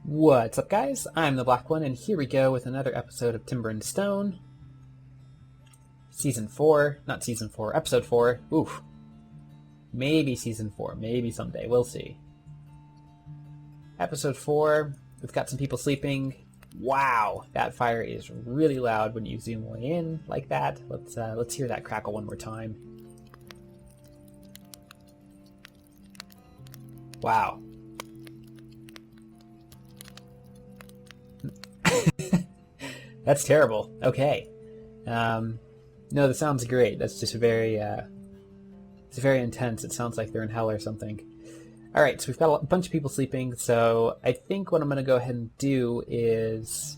What's up, guys? I'm the Black One, and here we go with another episode of Timber and Stone. Season 4. Not Season 4, Episode 4. Oof. Maybe Season 4. Maybe someday. We'll see. Episode 4. We've got some people sleeping. Wow, that fire is really loud when you zoom way in like that. Let's hear that crackle one more time. Wow. That's terrible. Okay. No, the sound's great. That's just it's very intense. It sounds like they're in hell or something. All right, so we've got a bunch of people sleeping. So I think what I'm going to go ahead and do is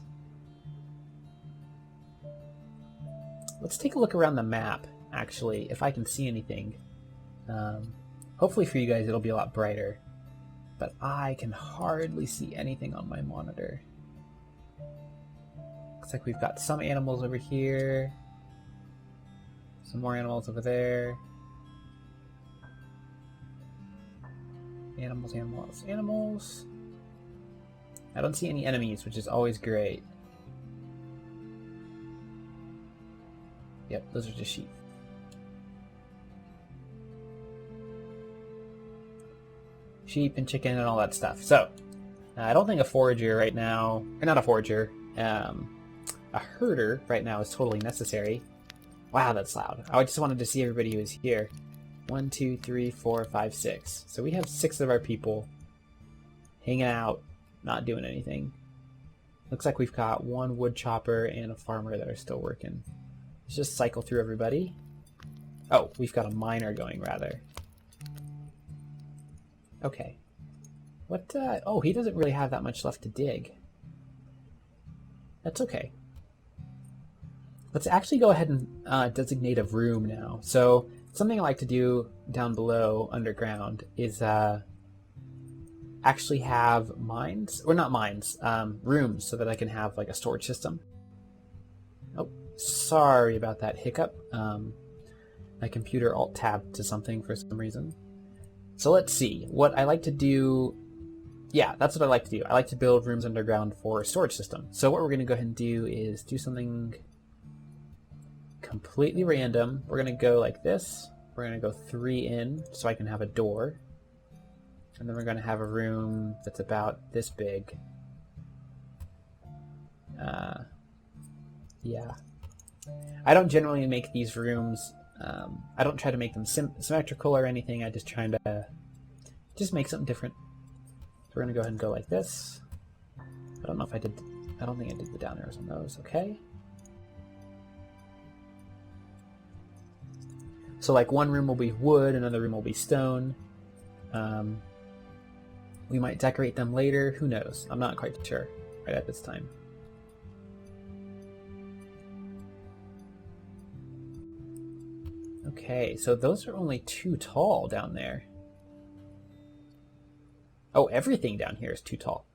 let's take a look around the map. Actually, if I can see anything. Hopefully for you guys, it'll be a lot brighter. But I can hardly see anything on my monitor. Looks like we've got some animals over here. Some more animals over there. Animals, animals, animals. I don't see any enemies, which is always great. Yep, those are just sheep. Sheep and chicken and all that stuff. So, I don't think a forager right now, or not a forager, a herder right now is totally necessary. Wow, that's loud. I just wanted to see everybody who was here. 1, 2, 3, 4, 5, 6. So we have 6 of our people hanging out, not doing anything. Looks like we've got 1 wood chopper and a farmer that are still working. Let's just cycle through everybody. Oh, we've got a miner going, rather. Okay. What, oh, he doesn't really have that much left to dig. That's okay. Let's actually go ahead and designate a room now. So something I like to do down below underground is actually have mines, or not mines, rooms, so that I can have like a storage system. Oh, sorry about that hiccup. My computer alt-tabbed to something for some reason. So let's see. What I like to do... Yeah, that's what I like to do. I like to build rooms underground for a storage system. So what we're going to go ahead and do is do something completely random. We're going to go like this. We're going to go 3 in so I can have a door. And then we're going to have a room that's about this big. Yeah. I don't generally make these rooms... I don't try to make them symmetrical or anything. I just try to just make something different. So we're going to go ahead and go like this. I don't know if I did... I don't think I did the down arrows on those. Okay. So like one room will be wood, another room will be stone. We might decorate them later. Who knows? I'm not quite sure right at this time. Okay, so those are only 2 tall down there. Oh, everything down here is too tall.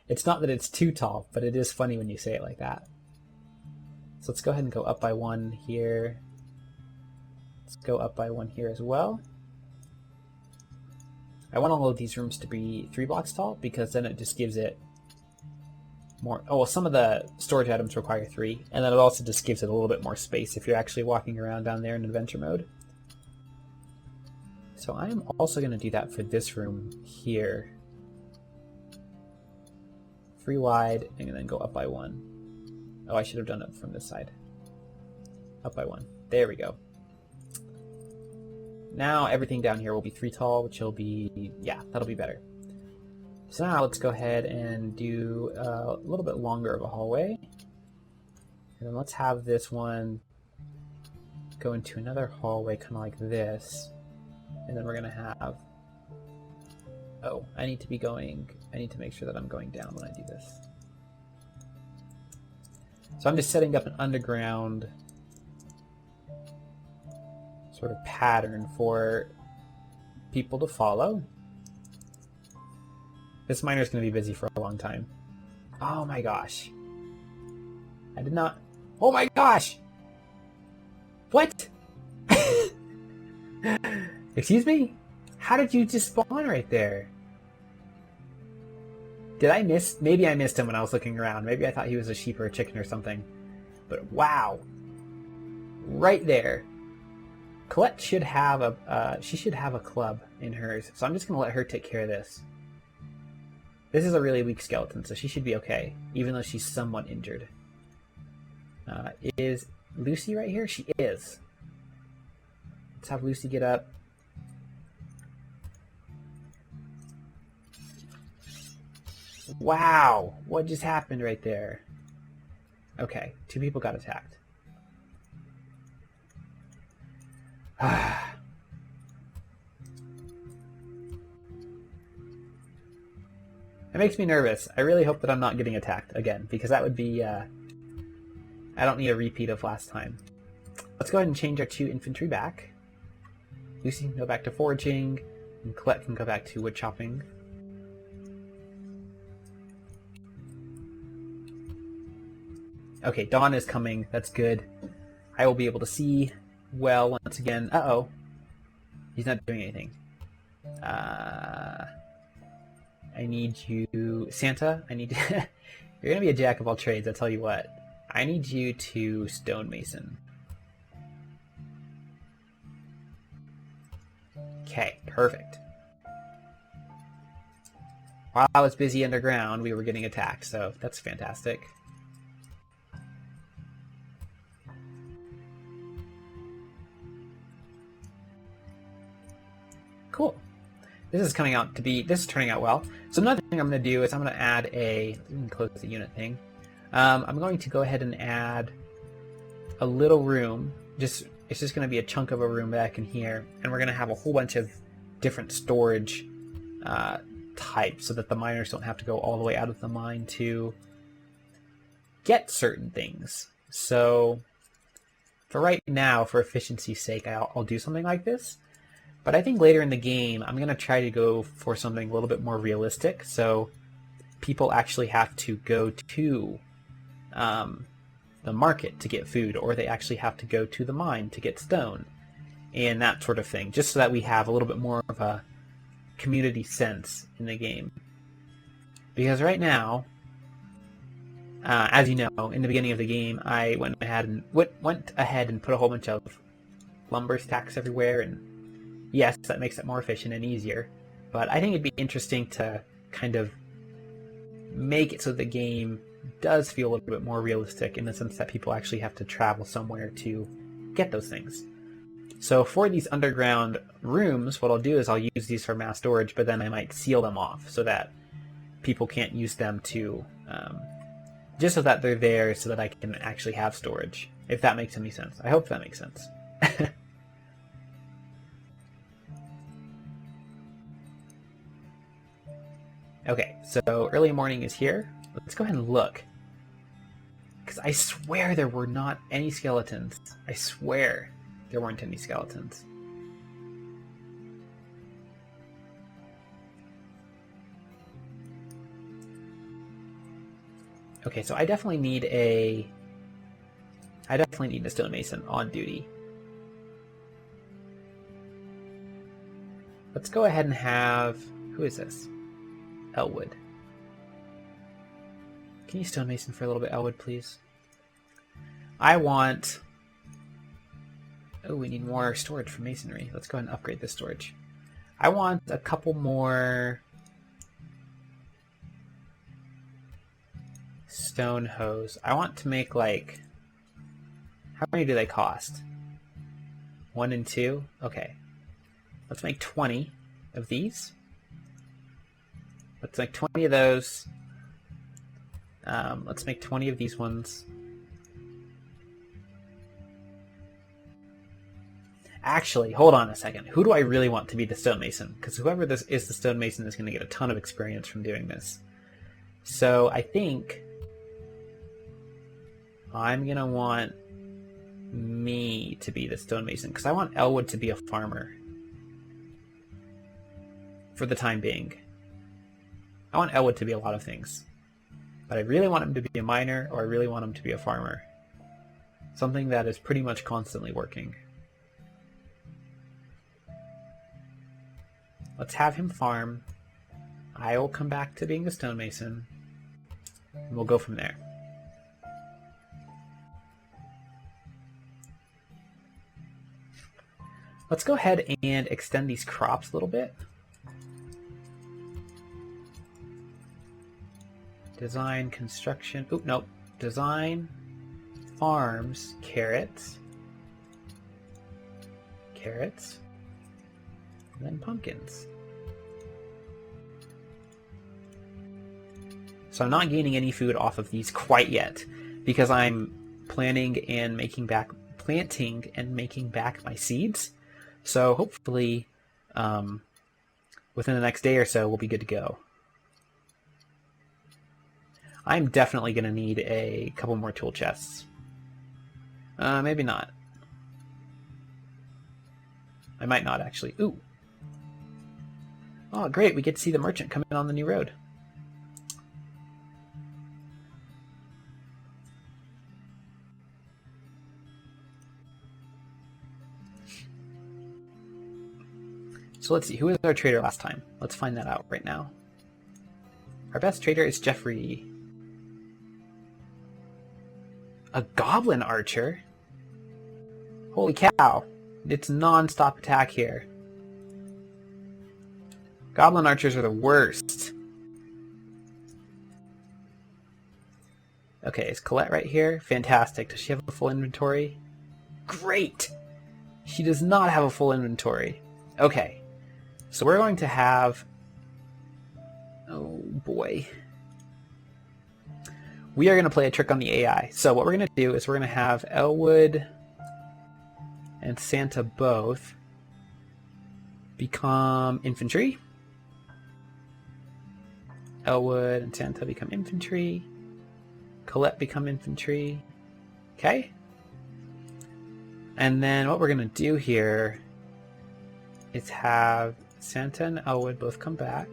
It's not that it's too tall, but it is funny when you say it like that. So let's go ahead and go up by 1 here. Let's go up by 1 here as well. I want all of these rooms to be 3 blocks tall, because then it just gives it more... Oh, well, some of the storage items require 3, and then it also just gives it a little bit more space if you're actually walking around down there in adventure mode. So I'm also going to do that for this room here. 3 wide, and then go up by 1. Oh, I should have done it from this side. Up by 1. There we go. Now everything down here will be 3 tall, which will be... yeah, that'll be better. So now let's go ahead and do a little bit longer of a hallway. And then let's have this one go into another hallway kind of like this. And then we're going to have... Oh, I need to make sure that I'm going down when I do this. So I'm just setting up an underground sort of pattern for people to follow. This miner's going to be busy for a long time. Oh my gosh. I did not... Oh my gosh! What? Excuse me? How did you just spawn right there? Did I miss? Maybe I missed him when I was looking around. Maybe I thought he was a sheep or a chicken or something. But wow. Right there. Colette should have she should have a club in hers. So I'm just going to let her take care of this. This is a really weak skeleton, so she should be okay, even though she's somewhat injured. Is Lucy right here? She is. Let's have Lucy get up. Wow, what just happened right there? Okay, 2 people got attacked. It makes me nervous. I really hope that I'm not getting attacked again, because that would be... I don't need a repeat of last time. Let's go ahead and change our 2 infantry back. Lucy can go back to foraging, and Colette can go back to wood chopping. Okay, dawn is coming. That's good. I will be able to see well once again. Uh-oh. He's not doing anything. I need you... Santa, I need... You're going to be a jack of all trades, I'll tell you what. I need you to stonemason. Okay, perfect. While I was busy underground, we were getting attacked, so that's fantastic. Cool. This is turning out well. So another thing I'm going to do is I'm going to add a, let me close the unit thing. I'm going to go ahead and add a little room. It's just going to be a chunk of a room back in here, and we're going to have a whole bunch of different storage types so that the miners don't have to go all the way out of the mine to get certain things. So for right now, for efficiency's sake, I'll do something like this. But I think later in the game, I'm going to try to go for something a little bit more realistic. So people actually have to go to the market to get food, or they actually have to go to the mine to get stone, and that sort of thing, just so that we have a little bit more of a community sense in the game. Because right now, as you know, in the beginning of the game, I went ahead and put a whole bunch of lumber stacks everywhere, and yes, that makes it more efficient and easier, but I think it'd be interesting to kind of make it so the game does feel a little bit more realistic, in the sense that people actually have to travel somewhere to get those things. So for these underground rooms, what I'll do is I'll use these for mass storage, but then I might seal them off so that people can't use them to, just so that they're there so that I can actually have storage, if that makes any sense. I hope that makes sense. Okay, so early morning is here. Let's go ahead and look. Because I swear there were not any skeletons. I swear there weren't any skeletons. Okay, so I definitely need a stonemason on duty. Let's go ahead and have... Who is this? Elwood. Can you stonemason for a little bit, Elwood, please? I want... Oh, we need more storage for masonry. Let's go ahead and upgrade this storage. I want a couple more stone hose. I want to make, like... How many do they cost? 1 and 2? Okay. Let's make 20 of these. Let's make 20 of those. Let's make 20 of these ones. Actually, hold on a second. Who do I really want to be the stonemason? Because whoever this is the stonemason is going to get a ton of experience from doing this. So I think I'm going to want me to be the stonemason, because I want Elwood to be a farmer for the time being. I want Elwood to be a lot of things, but I really want him to be a miner, or I really want him to be a farmer. Something that is pretty much constantly working. Let's have him farm. I will come back to being a stonemason, and we'll go from there. Let's go ahead and extend these crops a little bit. Design, construction. Oh, no. Design, farms, carrots. Carrots. And then pumpkins. So I'm not gaining any food off of these quite yet, because I'm planting and planting and making back my seeds. So hopefully, within the next day or so, we'll be good to go. I'm definitely going to need a couple more tool chests. Maybe not. I might not, actually. Ooh. Oh, great. We get to see the merchant come in on the new road. So let's see. Who was our trader last time? Let's find that out right now. Our best trader is Jeffrey. A goblin archer? Holy cow. It's non-stop attack here. Goblin archers are the worst. Okay, is Colette right here? Fantastic. Does she have a full inventory? Great! She does not have a full inventory. Okay. So we're going to have... Oh boy. We are going to play a trick on the AI. So what we're going to do is we're going to have Elwood and Santa both become infantry. Elwood and Santa become infantry. Colette become infantry. Okay? And then what we're going to do here is have Santa and Elwood both come back.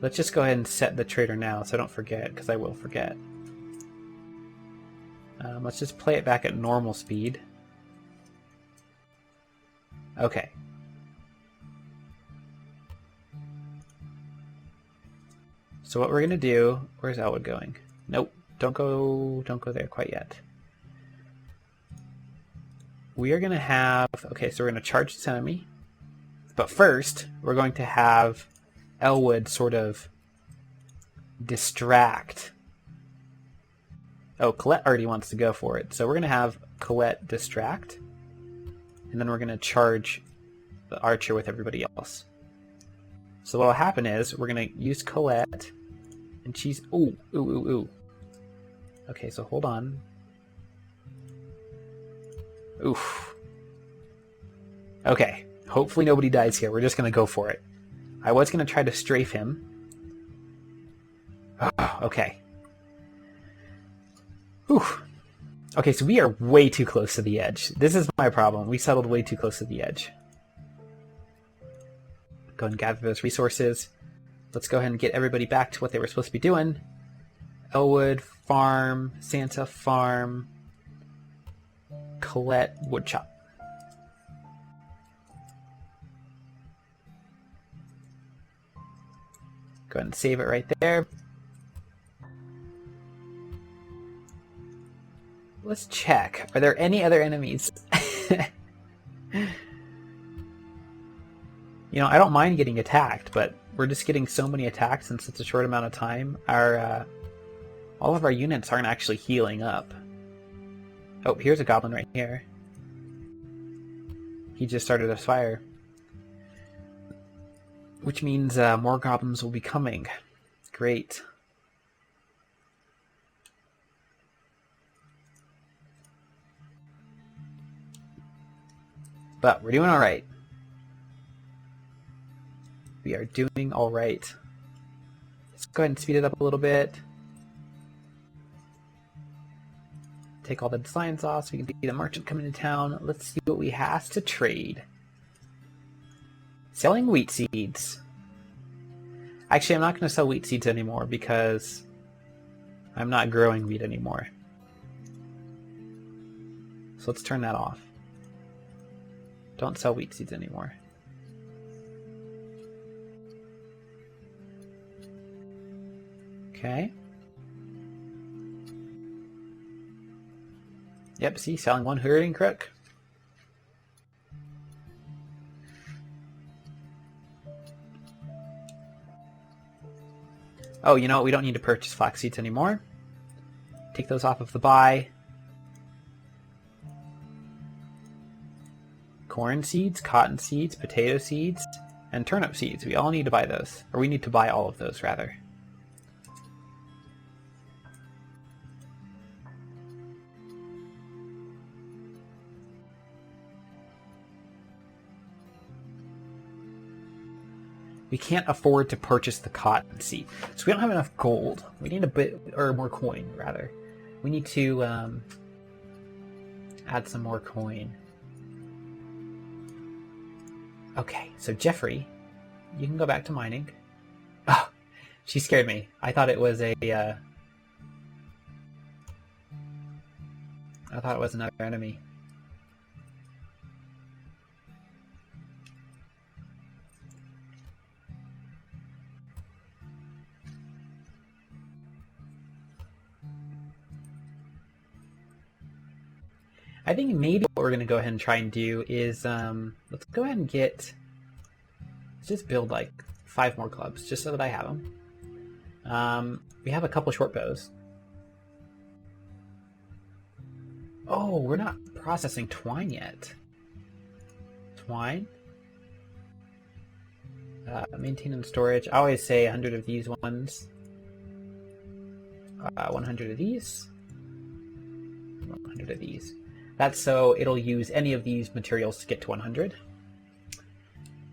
Let's just go ahead and set the trader now so I don't forget, because I will forget. Let's just play it back at normal speed. Okay. So what we're going to do... Where's Elwood going? Nope. Don't go there quite yet. We are going to have... Okay, so we're going to charge this enemy. But first, we're going to have Elwood sort of distract. Oh, Colette already wants to go for it. So we're going to have Colette distract. And then we're going to charge the archer with everybody else. So what will happen is we're going to use Colette. And she's... Ooh, ooh, ooh, ooh. Okay, so hold on. Oof. Okay. Hopefully nobody dies here. We're just going to go for it. I was going to try to strafe him. Oh, okay. Whew. Okay, so we are way too close to the edge. This is my problem. We settled way too close to the edge. Go ahead and gather those resources. Let's go ahead and get everybody back to what they were supposed to be doing. Elwood, farm. Santa, farm. Colette, woodchop. Go ahead and save it right there. Let's check. Are there any other enemies? You know, I don't mind getting attacked, but we're just getting so many attacks in such a short amount of time. Our all of our units aren't actually healing up. Oh, here's a goblin right here. He just started a fire. Which means more goblins will be coming. Great. But we're doing alright. We are doing alright. Let's go ahead and speed it up a little bit. Take all the designs off so we can see the merchant coming to town. Let's see what we have to trade. Selling wheat seeds. Actually, I'm not going to sell wheat seeds anymore because I'm not growing wheat anymore. So let's turn that off. Don't sell wheat seeds anymore. Okay. Yep, see, selling one herding crook. Oh, you know what? We don't need to purchase flax seeds anymore. Take those off of the buy. Corn seeds, cotton seeds, potato seeds, and turnip seeds. We all need to buy those. Or we need to buy all of those, rather. We can't afford to purchase the cotton seed. So we don't have enough gold. We need a bit, or more coin, rather. We need to add some more coin. Okay, so Jeffrey, you can go back to mining. Oh, she scared me. I thought it was a... I thought it was another enemy. I think maybe what we're going to go ahead and try and do is, let's go ahead and let's just build like 5 more clubs, just so that I have them. We have a couple short bows. Oh, we're not processing twine yet. Twine? Maintain and storage. I always say 100 of these ones. 100 of these. 100 of these. That's so it'll use any of these materials to get to 100.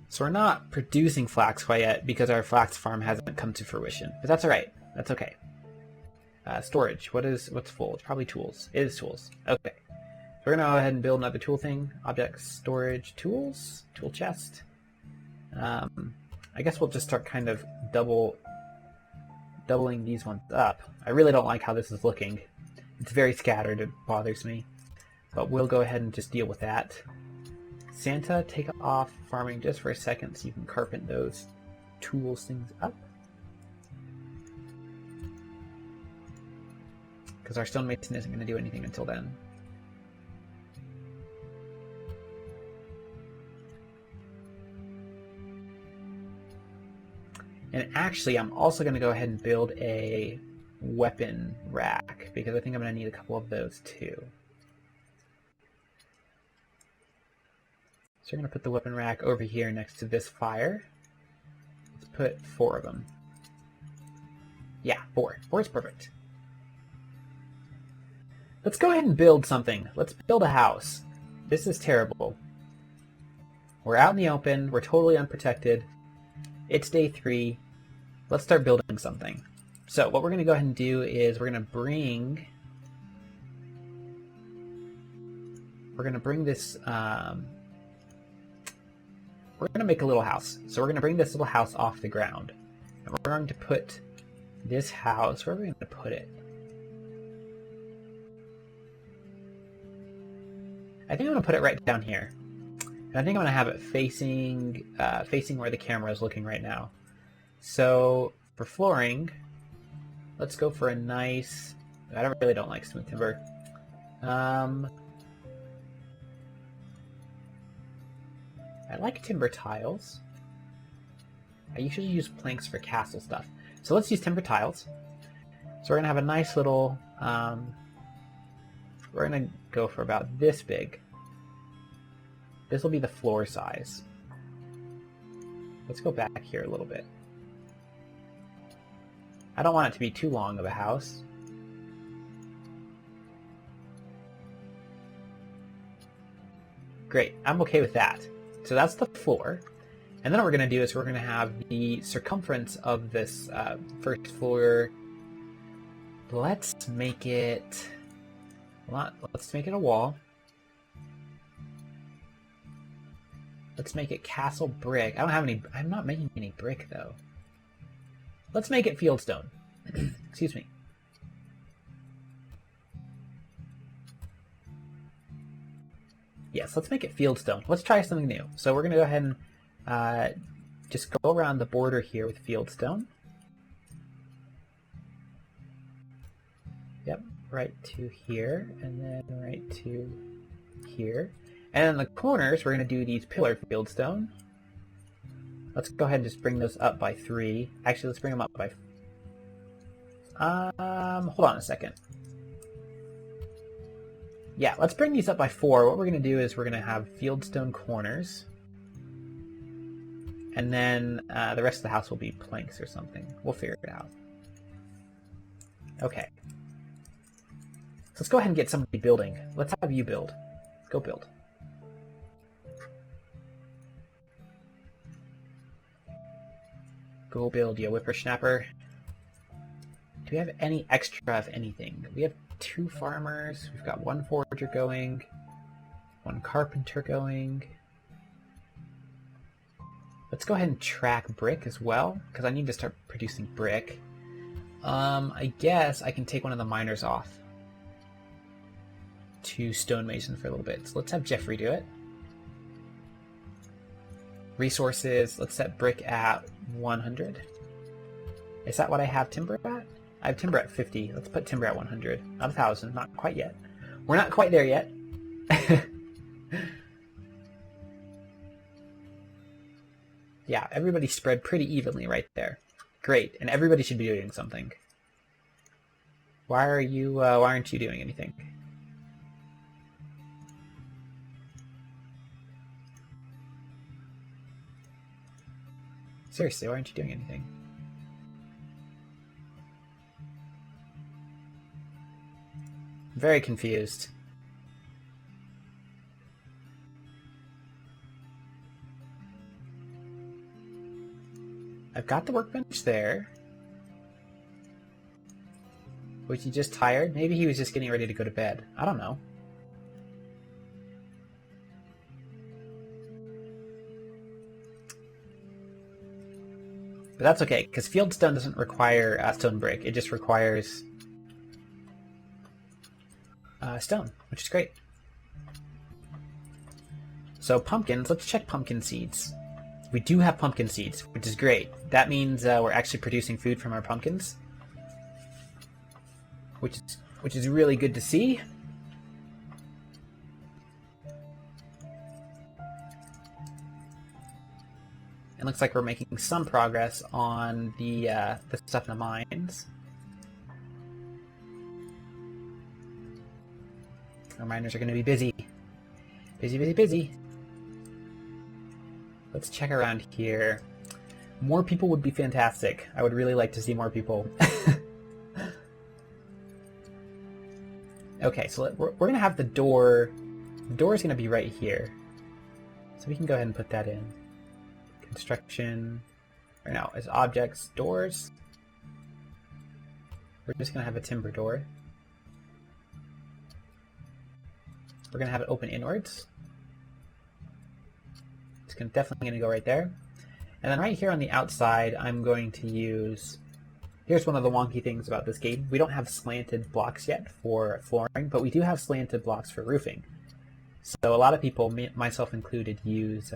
So we're not producing flax quite yet because our flax farm hasn't come to fruition. But that's alright. That's okay. Storage. What's full? It's probably tools. It is tools. Okay. So we're going to go ahead and build another tool thing. Objects, storage, tools, tool chest. I guess we'll just start kind of doubling these ones up. I really don't like how this is looking. It's very scattered. It bothers me. But we'll go ahead and just deal with that. Santa, take off farming just for a second so you can carpent those tools things up. Because our stonemason isn't going to do anything until then. And actually, I'm also going to go ahead and build a weapon rack, because I think I'm going to need a couple of those too. So we're going to put the weapon rack over here next to this fire. Let's put 4 of them. Yeah, 4. 4 is perfect. Let's go ahead and build something. Let's build a house. This is terrible. We're out in the open. We're totally unprotected. It's day 3. Let's start building something. So what we're going to go ahead and do is we're going to bring this... we're going to make a little house. So we're going to bring this little house off the ground. And we're going to put this house... Where are we going to put it? I think I'm going to put it right down here. And I think I'm going to have it facing where the camera is looking right now. So for flooring, let's go for a nice... I really don't like smooth timber. I like timber tiles. I usually use planks for castle stuff. So let's use timber tiles. So we're going to have a nice little... we're going to go for about this big. This will be the floor size. Let's go back here a little bit. I don't want it to be too long of a house. Great, I'm okay with that. So that's the floor. And then what we're going to do is we're going to have the circumference of this first floor. Let's make it... Let's make it a wall. Let's make it castle brick. I don't have any... I'm not making any brick, though. Let's make it fieldstone. Excuse me. Yes, let's make it fieldstone. Let's try something new. So we're going to go ahead and just go around the border here with fieldstone. right to here, and then right to here. And in the corners, we're going to do these pillar fieldstone. Let's go ahead and just bring those up by 3. Actually, let's bring them up by... hold on a second. Yeah, let's bring these up by 4. What we're going to do is we're going to have fieldstone corners. And then the rest of the house will be planks or something. We'll figure it out. Okay. So let's go ahead and get somebody building. Let's have you build. Go build. Go build, you whippersnapper. Do we have any extra of anything? We have 2 farmers. We've got 1 forager going. 1 carpenter going. Let's go ahead and track brick as well, because I need to start producing brick. I guess I can take one of the miners off to stonemason for a little bit. So let's have Jeffrey do it. Resources, let's set brick at 100. Is that what I have timber at? I have timber at 50. Let's put timber at 100. Not 1,000. Not quite yet. We're not quite there yet. Yeah, everybody spread pretty evenly right there. Great, and everybody should be doing something. Why aren't you doing anything? Seriously, why aren't you doing anything? I'm very confused. I've got the workbench there. Was he just tired? Maybe he was just getting ready to go to bed. I don't know. But that's okay, because fieldstone doesn't require stone brick. It just requires stone, which is great. So pumpkins, let's check pumpkin seeds. We do have pumpkin seeds, which is great. That means we're actually producing food from our pumpkins, which is really good to see. It looks like we're making some progress on the stuff in the mines. Our miners are going to be busy. Busy, busy, busy. Let's check around here. More people would be fantastic. I would really like to see more people. Okay, so we're going to have the door. The door is going to be right here. So we can go ahead and put that in. Construction. Or no, as objects, doors. We're just going to have a timber door. We're going to have it open inwards. It's definitely going to go right there. And then right here on the outside, I'm going to use... Here's one of the wonky things about this game. We don't have slanted blocks yet for flooring, but we do have slanted blocks for roofing. So a lot of people, myself included, use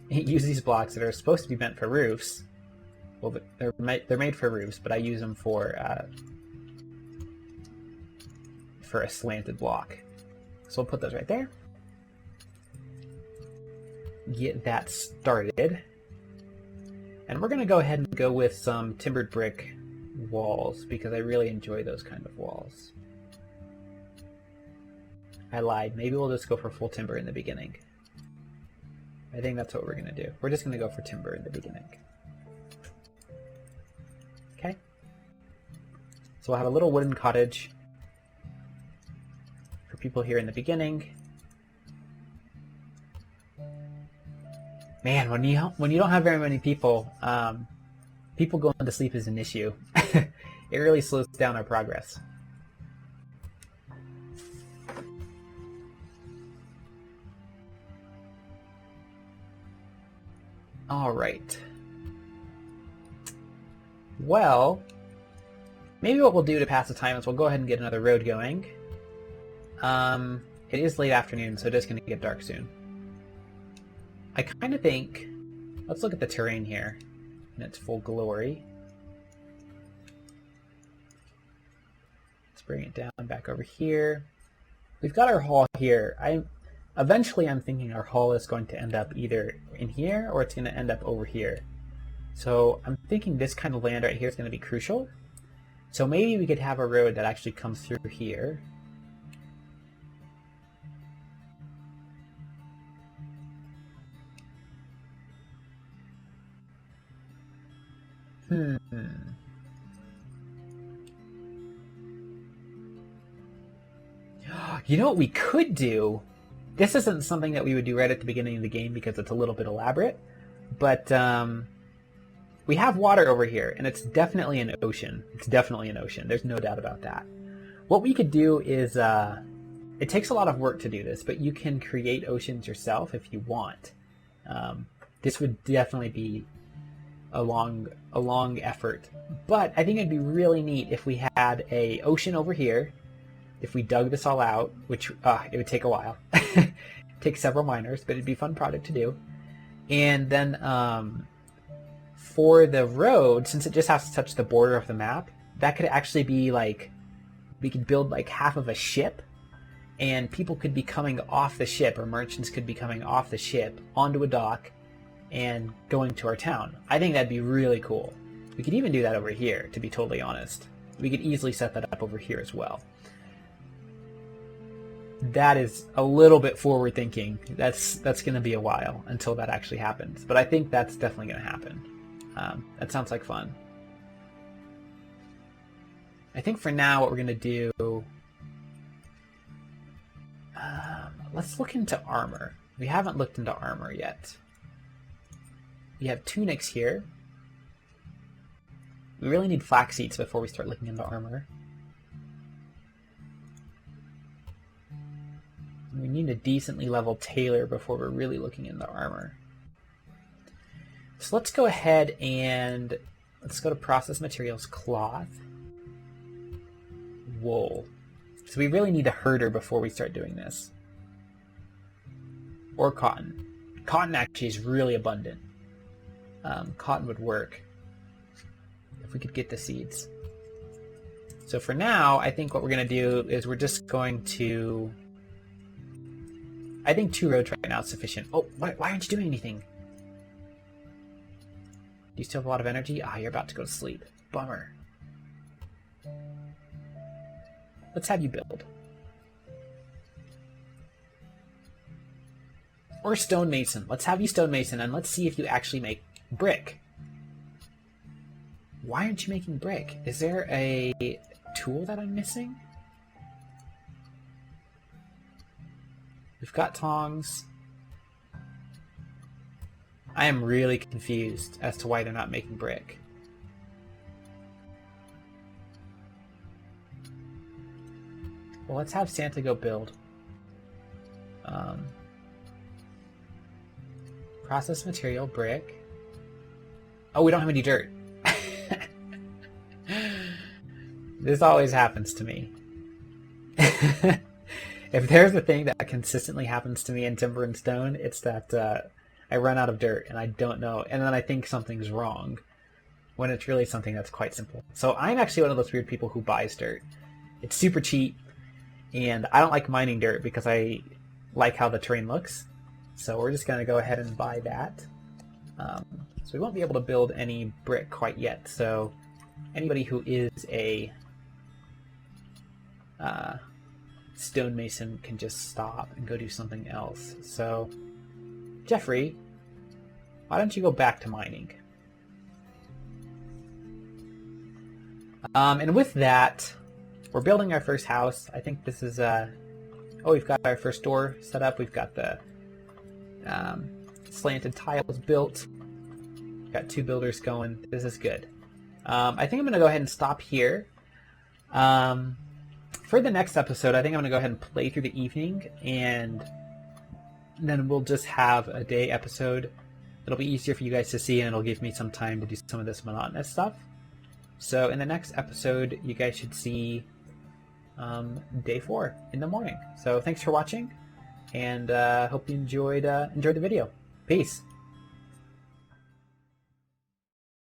these blocks that are supposed to be meant for roofs. Well, they're made for roofs, but I use them for a slanted block. So we'll put those right there. Get that started. And we're going to go ahead and go with some timbered brick walls because I really enjoy those kind of walls. I lied. Maybe we'll just go for full timber in the beginning. I think that's what we're going to do. We're just going to go for timber in the beginning. Okay. So we'll have a little wooden cottage for people here in the beginning. Man, when you don't have very many people, people going to sleep is an issue. It really slows down our progress. All right. Well, maybe what we'll do to pass the time is we'll go ahead and get another road going. It is late afternoon, so it is going to get dark soon. I kind of think, let's look at the terrain here in its full glory. Let's bring it down back over here. We've got our hall here. Eventually I'm thinking our hall is going to end up either in here or it's going to end up over here. So I'm thinking this kind of land right here is going to be crucial. So maybe we could have a road that actually comes through here. You know what we could do? This isn't something that we would do right at the beginning of the game because it's a little bit elaborate, but we have water over here, and it's definitely an ocean. It's definitely an ocean. There's no doubt about that. What we could do is, it takes a lot of work to do this, but you can create oceans yourself if you want. This would definitely be a long effort, but I think it'd be really neat if we had a ocean over here. If we dug this all out, which it would take a while, take several miners, but it'd be a fun project to do. And then for the road, since it just has to touch the border of the map, that could actually be like, we could build like half of a ship, and people could be coming off the ship, or merchants could be coming off the ship onto a dock and going to our town. I think that'd be really cool. We could even do that over here, to be totally honest. We could easily set that up over here as well. That is a little bit forward thinking. That's going to be a while until that actually happens, but I think that's definitely going to happen. That sounds like fun. I think for now what we're going to do, let's look into armor. We haven't looked into armor yet. We have tunics here. We really need flax seeds before we start looking into armor. We need a decently leveled tailor before we're really looking into armor. So let's go ahead and let's go to process materials, cloth, wool. So we really need a herder before we start doing this. Or cotton. Cotton actually is really abundant. Cotton would work if we could get the seeds. So for now, I think what we're going to do is we're just going to... I think 2 roads right now is sufficient. Oh, why aren't you doing anything? Do you still have a lot of energy? Ah, you're about to go to sleep. Bummer. Let's have you build. Or stonemason. Let's have you stonemason, and let's see if you actually make brick. Why aren't you making brick? Is there a tool that I'm missing? We've got tongs. I am really confused as to why they're not making brick. Well, let's have Santa go build. Process material, brick. Oh, we don't have any dirt. This always happens to me. If there's a thing that consistently happens to me in Timber and Stone, it's that I run out of dirt and I don't know, and then I think something's wrong when it's really something that's quite simple. So I'm actually one of those weird people who buys dirt. It's super cheap, and I don't like mining dirt because I like how the terrain looks. So we're just going to go ahead and buy that. So we won't be able to build any brick quite yet, so anybody who is a stonemason can just stop and go do something else. So, Jeffrey, why don't you go back to mining? And with that, we're building our first house. I think this is, oh, we've got our first door set up. We've got the slanted tiles built. Got 2 builders going. This is good. I think I'm going to go ahead and stop here. For the next episode, I think I'm going to go ahead and play through the evening, and then we'll just have a day episode. It'll be easier for you guys to see, and it'll give me some time to do some of this monotonous stuff. So in the next episode, you guys should see day 4 in the morning. So thanks for watching, and hope you enjoyed the video. Peace.